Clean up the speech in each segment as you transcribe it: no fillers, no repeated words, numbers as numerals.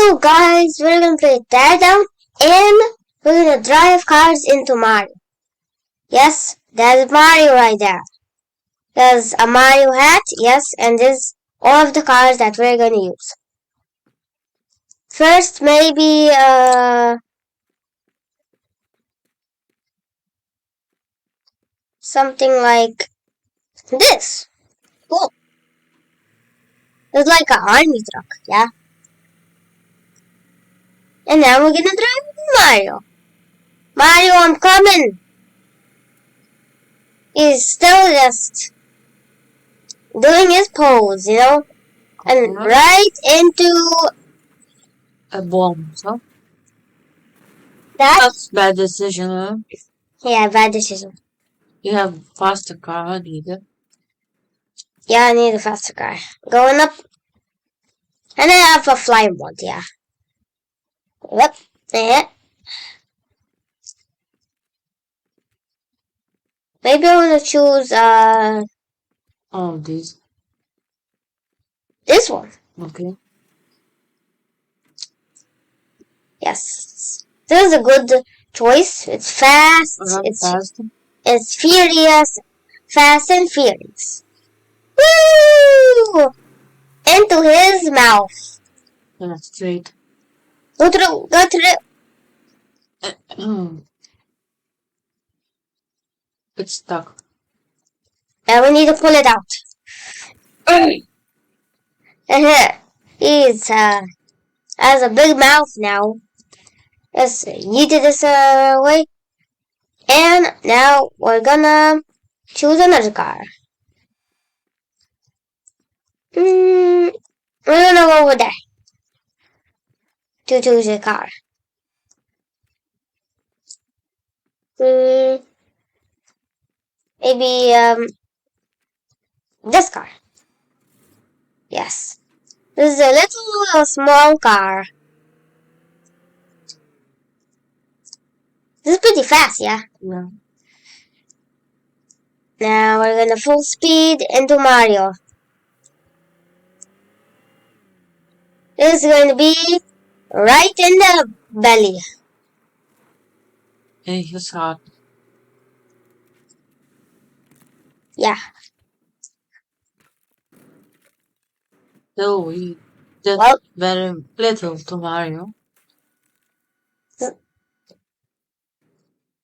So guys, we're gonna play Teardown and we're gonna drive cars into Mario. Yes, that's Mario right there. There's a Mario hat, yes, and there's all of the cars that we're gonna use. First, maybe something like this. Cool. It's like an army truck, yeah. And now we're gonna drive Mario. Mario, I'm coming. He's still just doing his pose, and right into a bomb, so that. that's bad decision, huh? Yeah, bad decision. You have faster car, neither. Yeah, I need a faster car. Going up. And I have a fly mod, yeah. Yep. Yeah. Maybe I want to choose Oh, this. this one. Okay. Yes. This is a good choice. It's fast. It's furious. Fast and furious. Woo! Into his mouth. Yeah, straight. Go through. It's stuck. And we need to pull it out. He's has a big mouth now. Let's yeet this way. And now we're gonna choose another car. We're gonna go over there to choose a car. Maybe this car. Yes. This is a little small car. This is pretty fast, yeah? Yeah. Now we're gonna full speed into Mario. This is going to be right in the belly. And his heart. Yeah. So we did very little to Mario.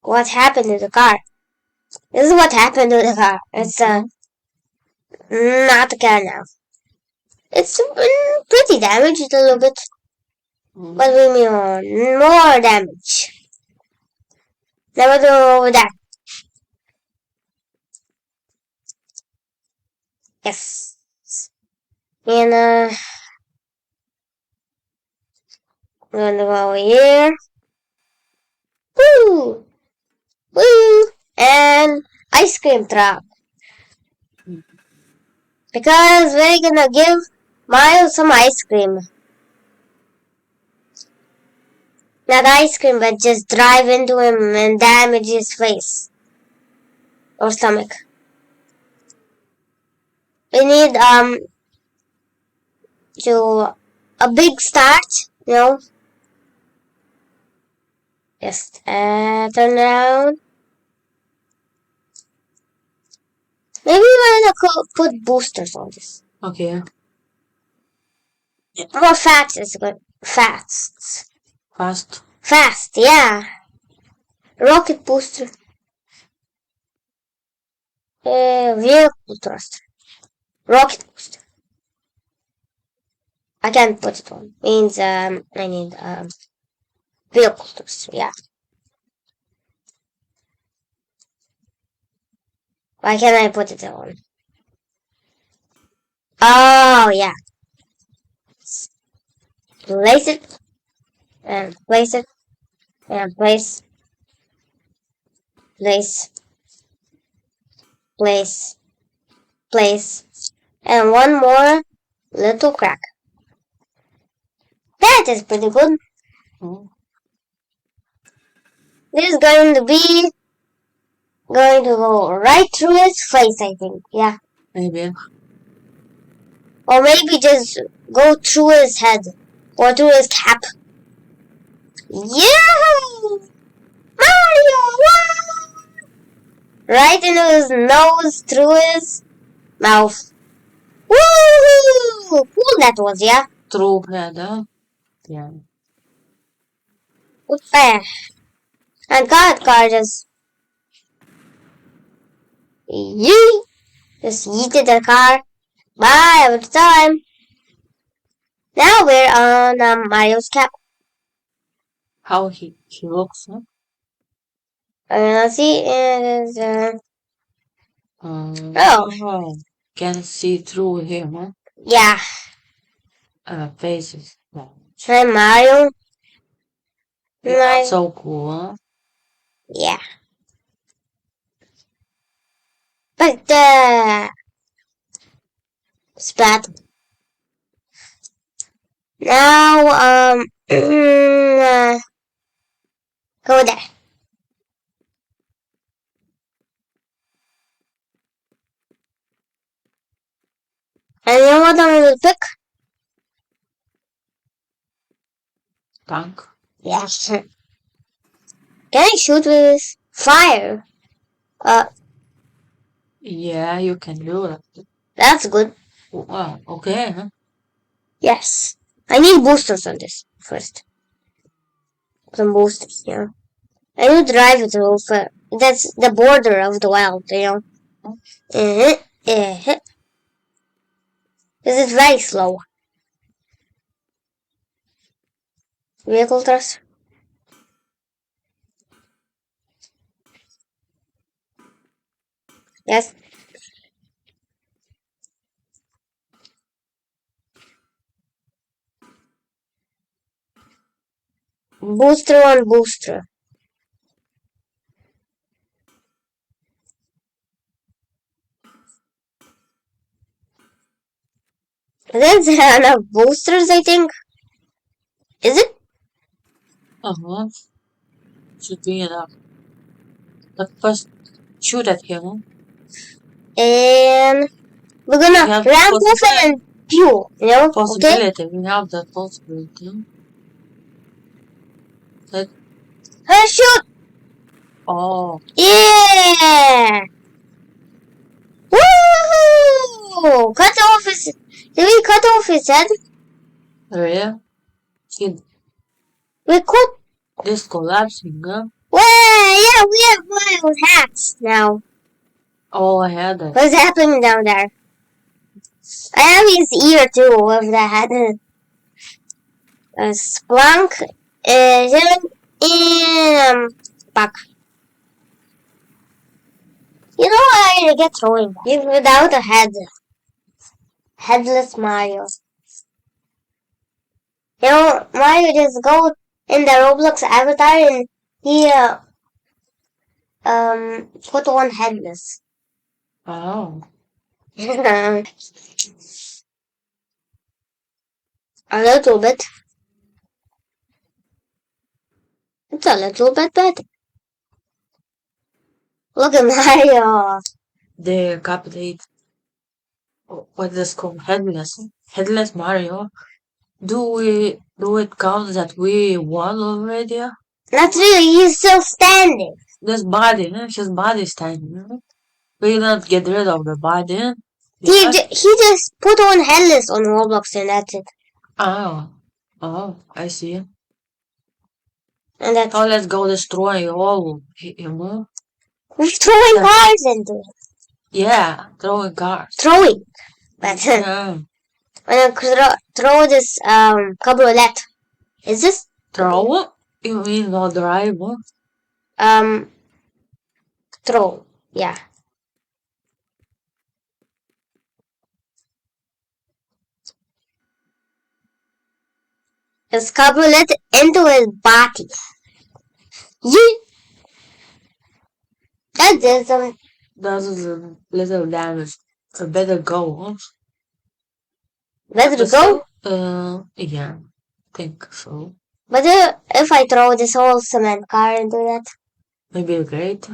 What happened to the car? This is what happened to the car. It's not the car now. It's pretty damaged a little bit. But we mean more damage. Now we're going over that. Yes. And we're gonna go over here. Woo! Woo! And ice cream truck. Because we're gonna give Mario some ice cream. Not ice cream, but just drive into him and damage his face. Or stomach. We need, to a big start, Just, turn around. Maybe we're gonna put boosters on this. Okay. More fast is good. Fast, yeah. Rocket booster. Vehicle thruster. Rocket booster. I can't put it on. Means, I need, vehicle thruster, yeah. Why can't I put it on? Oh, yeah. Place it. And place it. And place. Place. And one more little crack. That is pretty good. This is going to go right through his face, I think. Yeah. Maybe. Or maybe just go through his head. Or to his cap. Yeah! Mario! Wow! Right into his nose, through his mouth. Woo! Cool that was, yeah? True head, huh? Yeah. Goodbye. And car just yeet. Just yeeted the car. Bye, every time. Now we're on Mario's cap. How he looks, huh? Let's see. Oh, Can see through him, huh? yeah. Faces. Yeah. Try Mario. Yeah, Nice. so cool, huh? Yeah. But splat. Now go there. And you know what I'm gonna pick? Tank. Yes. Can I shoot with fire? Yeah, you can do that. That's good. Wow, okay, huh? Yes. I need boosters on this first. Some boosters, yeah. I need to drive it over. That's the border of the wild, you know. Uh-huh. Uh-huh. This is very slow. Vehicle thrust. Yes. Booster on booster. That's enough boosters, I think. Is it? Uh-huh. Should be enough. But first, shoot at him, huh? And we're We gonna have ramp off possibility. and pew, you know? Okay? Possibility. We have that possibility. That, Shoot! oh, Yeah! Woo! Cut off his. Did we cut off his head? yeah. See, We could. this collapsing, huh? Well, yeah, we have wild hats now. Oh, I had it. What's happening down there? I have his ear too with the hat. Splunk is in back. You know I get throwing back. Even without a head. Headless Mario. You know, Mario just go in the Roblox avatar and he put one headless. Oh. A little bit. It's a little bit better. Look at Mario. The update. What is called? Headless. Headless Mario. Do it count that we won already? Not really, he's still standing. This body, huh? His body standing, huh? We not get rid of the body. He just put on headless on Roblox and that's it. Oh. Oh, I see. And that's Oh, let's go destroy all him, huh? we're throwing cars into it. Yeah, throwing cars. Throwing. But Yeah. I'm gonna throw this cabriolet. Is this Throw? You mean no drive, huh? throw? Yeah. His cabriolet into his body. Yeet. That did some. Does a little damage. So better go, huh? Better to go. Yeah, think so. But if I throw this whole cement car into that, Maybe great.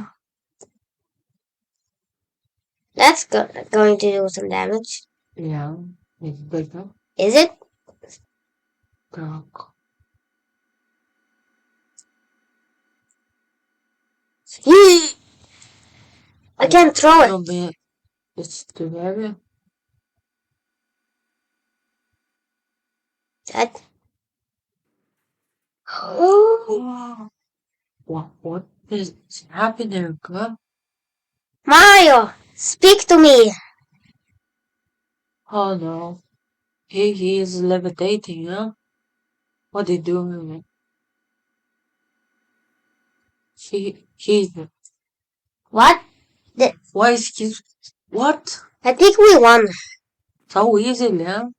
that's going to do some damage. Yeah, it's better. Is it? Crack. Yee! I can't throw it. No, man, it's too heavy. That. Oh, Wow. What is happening, girl? Mario, speak to me. Oh no. He is levitating, huh? What are you doing? He's What? The, why is he what? I think we won. So easily, huh?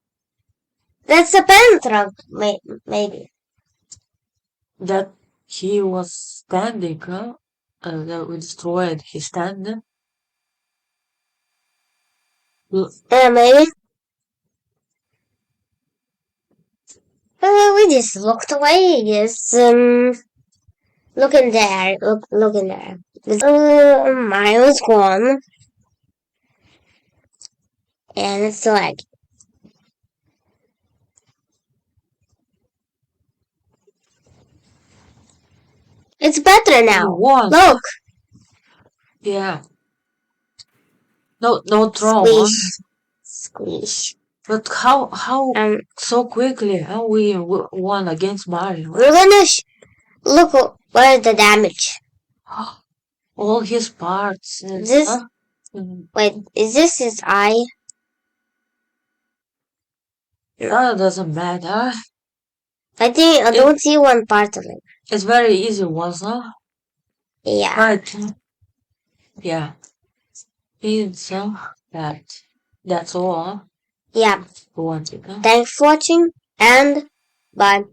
That's a pen truck, maybe. That he was standing, huh? That we destroyed his stand. Maybe. We just looked away. Yes. Look in there. Look in there. Mario's gone, and it's like it's better We now. won. Look, Yeah. No trauma. squish, squish. But how Um, so quickly? How we won against Mario? we're gonna look where's the damage. All his parts. This Huh? wait, is this his eye? That doesn't matter. I think I It, don't see one part of it. it's very easy, wasn't it? Yeah, Right. Yeah. It's that. That's all. yeah. We wanted. Thanks for watching and bye.